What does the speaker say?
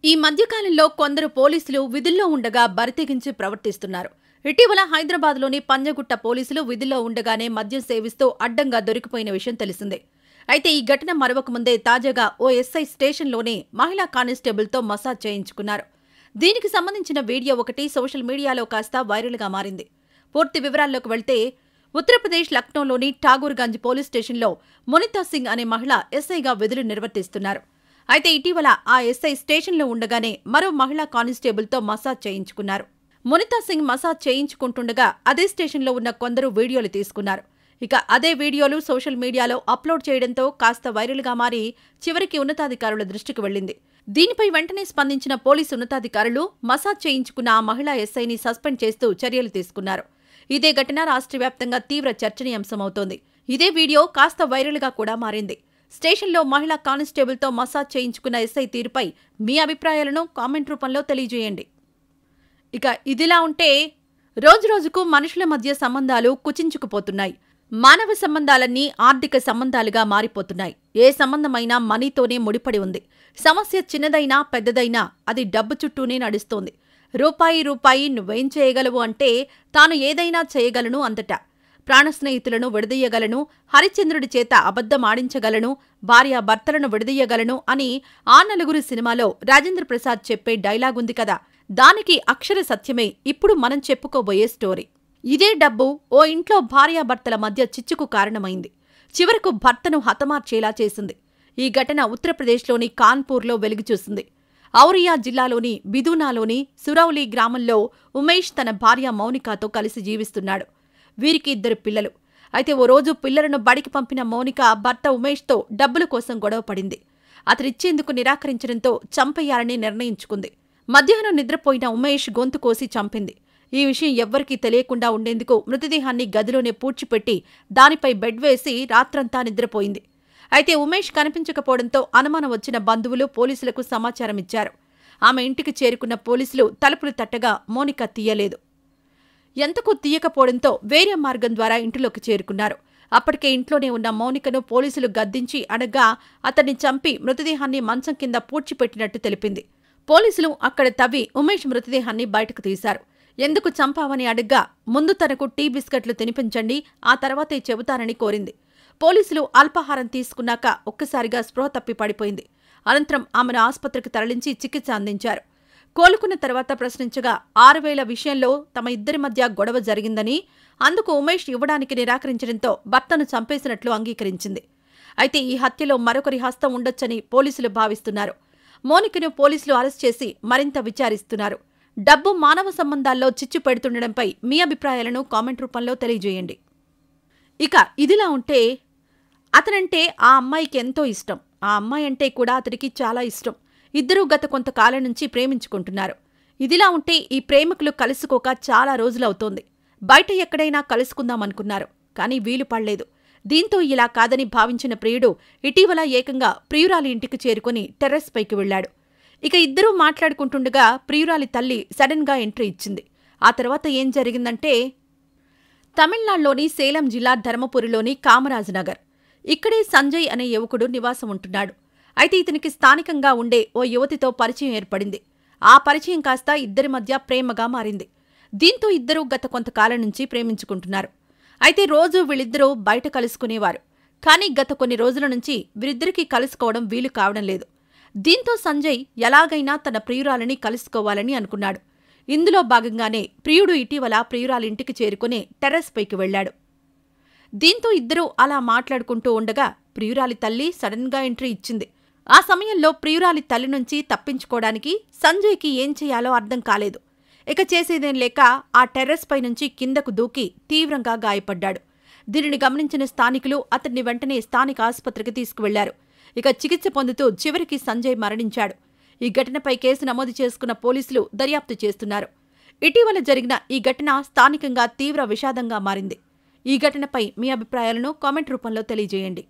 ఈ మధ్యకాలంలో కొందరు పోలీసులు విధుల్లో ఉండగా బరితెగించి ప్రవర్తిస్తున్నారు. ఇటీవల హైదరాబాద్లోని పంజగుట్ట పోలీసులు విధుల్లో ఉండగానే మద్యం సేవిస్తూ అడ్డంగా దొరికిపోయిన విషయం తెలిసిందే. అయితే ఈ ఘటన మరొక ముందే తాజాగా ఓ ఎస్ఐ స్టేషన్లోనే మహిళా కానిస్టేబుల్తో మసాజ్ చేయించుకున్నారు. దీనికి సంబంధించిన వీడియో ఒకటి సోషల్ మీడియాలో కాస్త వైరల్గా మారింది. పూర్తి వివరాల్లోకి వెళ్తే ఉత్తరప్రదేశ్ లక్నోలోని ఠాగూర్గంజ్ పోలీస్ స్టేషన్లో మునితా సింగ్ అనే మహిళ ఎస్ఐగా విధులు నిర్వర్తిస్తున్నారు. అయితే ఇటీవల ఆ ఎస్ఐ స్టేషన్లో ఉండగానే మరో మహిళా కానిస్టేబుల్తో మసాజ్ చేయించుకున్నారు. మునితా సింగ్ మసాజ్ చేయించుకుంటుండగా అదే స్టేషన్లో ఉన్న కొందరు వీడియోలు తీసుకున్నారు. ఇక అదే వీడియోలు సోషల్ మీడియాలో అప్లోడ్ చేయడంతో కాస్త వైరల్గా మారి చివరికి ఉన్నతాధికారుల దృష్టికి వెళ్లింది. దీనిపై వెంటనే స్పందించిన పోలీసు ఉన్నతాధికారులు మసాజ్ చేయించుకున్న ఆ మహిళా ఎస్ఐని సస్పెండ్ చేస్తూ చర్యలు తీసుకున్నారు. ఇదే ఘటన రాష్ట్ర వ్యాప్తంగా తీవ్ర చర్చనీయాంశమవుతోంది. ఇదే వీడియో కాస్త వైరల్గా కూడా మారింది. స్టేషన్లో మహిళా కానిస్టేబుల్తో మసాజ్ చేయించుకున్న ఎస్ఐ తీరుపై మీ అభిప్రాయాలను కామెంట్ రూపంలో తెలియజేయండి. ఇక ఇదిలా ఉంటే రోజురోజుకు మనుషుల మధ్య సంబంధాలు కుచించుకుపోతున్నాయి. మానవ సంబంధాలన్నీ ఆర్థిక సంబంధాలుగా మారిపోతున్నాయి. ఏ సంబంధమైనా మనీతోనే ముడిపడి ఉంది. సమస్య చిన్నదైనా పెద్దదైనా అది డబ్బు చుట్టూనే నడుస్తోంది. రూపాయి నువ్వేం చేయగలవు అంటే తాను ఏదైనా చేయగలను అంతటా. ప్రాణస్నేహితులను విడదీయగలను, హరిశ్చంద్రుడి చేత అబద్ధమాడించగలను, భార్యాభర్తలను విడదీయగలను అని ఆ నలుగురు సినిమాలో రాజేంద్ర ప్రసాద్ చెప్పే డైలాగుంది కదా, దానికి అక్షర సత్యమే ఇప్పుడు మనం చెప్పుకోబోయే స్టోరీ. ఇదే డబ్బు ఓ ఇంట్లో భార్యాభర్తల మధ్య చిచ్చుకు కారణమైంది. చివరకు భర్తను హతమార్చేలా చేసింది. ఈ ఘటన ఉత్తరప్రదేశ్లోని కాన్పూర్లో వెలుగుచూసింది. ఔరియా జిల్లాలోని బిదూనాలోని సురౌలి గ్రామంలో ఉమేష్ తన భార్య మౌనికాతో కలిసి జీవిస్తున్నాడు. వీరికి 2 పిల్లలు. అయితే ఓ రోజు పిల్లలను బడికి పంపిన మౌనిక భర్త ఉమేష్తో డబ్బుల కోసం గొడవపడింది. అతనిచ్చేందుకు నిరాకరించడంతో చంపేయాలని నిర్ణయించుకుంది. మధ్యాహ్నం నిద్రపోయిన ఉమేష్ గొంతు కోసి చంపింది. ఈ విషయం ఎవ్వరికీ తెలియకుండా ఉండేందుకు మృతదేహాన్ని గదిలోనే పూడ్చిపెట్టి దానిపై బెడ్ వేసి రాత్రంతా నిద్రపోయింది. అయితే ఉమేష్ కనిపించకపోవడంతో అనుమానం వచ్చిన బంధువులు పోలీసులకు సమాచారమిచ్చారు. ఆమె ఇంటికి చేరుకున్న పోలీసులు తలుపులు తట్టగా మౌనిక తీయలేదు. ఎంతకు తీయకపోవడంతో వేరే మార్గం ద్వారా ఇంటిలోకి చేరుకున్నారు. అప్పటికే ఇంట్లోనే ఉన్న మౌనికను పోలీసులు గద్దించి అడగ్గా అతన్ని చంపి మృతదేహాన్ని మంచం కింద పూడ్చిపెట్టినట్టు తెలిపింది. పోలీసులు అక్కడ తవ్వి ఉమేష్ మృతదేహాన్ని బయటకు తీశారు. ఎందుకు చంపావని అడగ్గా ముందు తనకు టీ బిస్కెట్లు తినిపించండి, ఆ తర్వాతే చెబుతానని కోరింది. పోలీసులు అల్పాహారం తీసుకున్నాక ఒక్కసారిగా స్పృహ తప్పి పడిపోయింది. అనంతరం ఆమెను ఆసుపత్రికి తరలించి చికిత్స అందించారు. కోలుకున్న తర్వాత ప్రశ్నించగా 6,000 విషయంలో తమ ఇద్దరి మధ్య గొడవ జరిగిందని, అందుకు ఉమేష్ ఇవ్వడానికి నిరాకరించడంతో భర్తను చంపేసినట్లు అంగీకరించింది. అయితే ఈ హత్యలో మరొకరి హస్తం ఉండొచ్చని పోలీసులు భావిస్తున్నారు. మౌనికను పోలీసులు అరెస్ట్ చేసి మరింత విచారిస్తున్నారు. డబ్బు మానవ సంబంధాల్లో చిచ్చు పెడుతుండడంపై మీ అభిప్రాయాలను కామెంట్ రూపంలో తెలియజేయండి. ఇక ఇదిలా ఉంటే అతనంటే ఆ అమ్మాయికి ఎంతో ఇష్టం. ఆ అమ్మాయి అంటే కూడా అతడికి చాలా ఇష్టం. ఇద్దరూ గత కొంతకాలం నుంచి ప్రేమించుకుంటున్నారు. ఇదిలా ఉంటే ఈ ప్రేమికులు కలుసుకోక చాలా రోజులవుతోంది. బయట ఎక్కడైనా కలుసుకుందామనుకున్నారు, కానీ వీలు పడలేదు. దీంతో ఇలా కాదని భావించిన ప్రియుడు ఇటీవల ఏకంగా ప్రియురాలి ఇంటికి చేరుకుని టెర్రస్ పైకి వెళ్లాడు. ఇక ఇద్దరూ మాట్లాడుకుంటుండగా ప్రియురాలి తల్లి సడన్ గా ఎంట్రీ ఇచ్చింది. ఆ తర్వాత ఏం జరిగిందంటే, తమిళనాడులోని సేలం జిల్లా ధర్మపురిలోని కామరాజ్ నగర్. ఇక్కడే సంజయ్ అనే యువకుడు నివాసం ఉంటున్నాడు. అయితే ఇతనికి స్థానికంగా ఉండే ఓ యువతితో పరిచయం ఏర్పడింది. ఆ పరిచయం కాస్త ఇద్దరి మధ్య ప్రేమగా మారింది. దీంతో ఇద్దరూ గత కొంతకాలం నుంచి ప్రేమించుకుంటున్నారు. అయితే రోజూ వీళ్ళిద్దరూ బయట కలుసుకునేవారు. కానీ గత కొన్ని రోజుల నుంచి వీరిద్దరికీ కలుసుకోవడం వీలు కావడం లేదు. దీంతో సంజయ్ ఎలాగైనా తన ప్రియురాలిని కలుసుకోవాలని అనుకున్నాడు. ఇందులో భాగంగానే ప్రియుడు ఇటీవల ప్రియురాలింటికి చేరుకుని టెర్రస్ పైకి వెళ్లాడు. దీంతో ఇద్దరూ అలా మాట్లాడుకుంటూ ఉండగా ప్రియురాలి తల్లి సడన్ గా ఎంట్రీ ఇచ్చింది. ఆ సమయంలో ప్రియురాలి తల్లి నుంచి తప్పించుకోవడానికి సంజయ్కి ఏం చేయాలో అర్థం కాలేదు. ఇక చేసేదేం లేక ఆ టెర్రస్ పై నుంచి కిందకు దూకి తీవ్రంగా గాయపడ్డాడు. దీనిని గమనించిన స్థానికులు అతన్ని వెంటనే స్థానిక ఆసుపత్రికి తీసుకువెళ్లారు. ఇక చికిత్స పొందుతూ చివరికి సంజయ్ మరణించాడు. ఈ ఘటనపై కేసు నమోదు చేసుకున్న పోలీసులు దర్యాప్తు చేస్తున్నారు. ఇటీవల జరిగిన ఈ ఘటన స్థానికంగా తీవ్ర విషాదంగా మారింది. ఈ ఘటనపై మీ అభిప్రాయాలను కామెంట్ రూపంలో తెలియజేయండి.